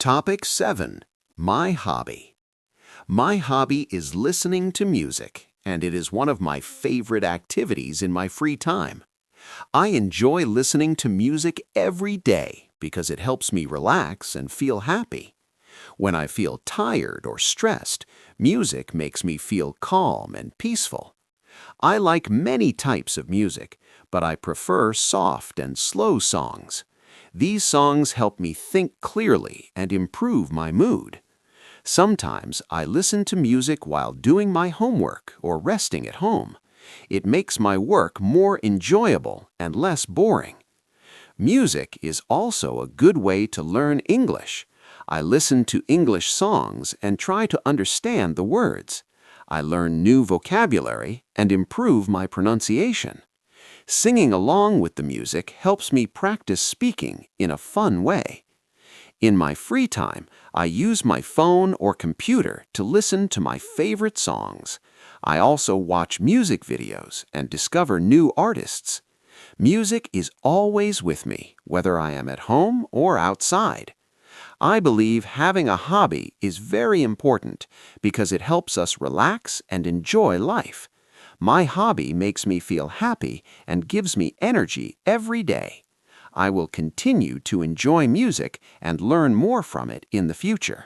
Topic 7. My hobby. My hobby is listening to music, and it is one of my favorite activities in my free time. I enjoy listening to music every day because it helps me relax and feel happy. When I feel tired or stressed, music makes me feel calm and peaceful. I like many types of music, but I prefer soft and slow songs. These songs help me think clearly and improve my mood. Sometimes I listen to music while doing my homework or resting at home. It makes my work more enjoyable and less boring. Music is also a good way to learn English. I listen to English songs and try to understand the words. I learn new vocabulary and improve my pronunciation. Singing along with the music helps me practice speaking in a fun way. In my free time, I use my phone or computer to listen to my favorite songs. I also watch music videos and discover new artists. Music is always with me, whether I am at home or outside. I believe having a hobby is very important because it helps us relax and enjoy life. My hobby makes me feel happy and gives me energy every day. I will continue to enjoy music and learn more from it in the future.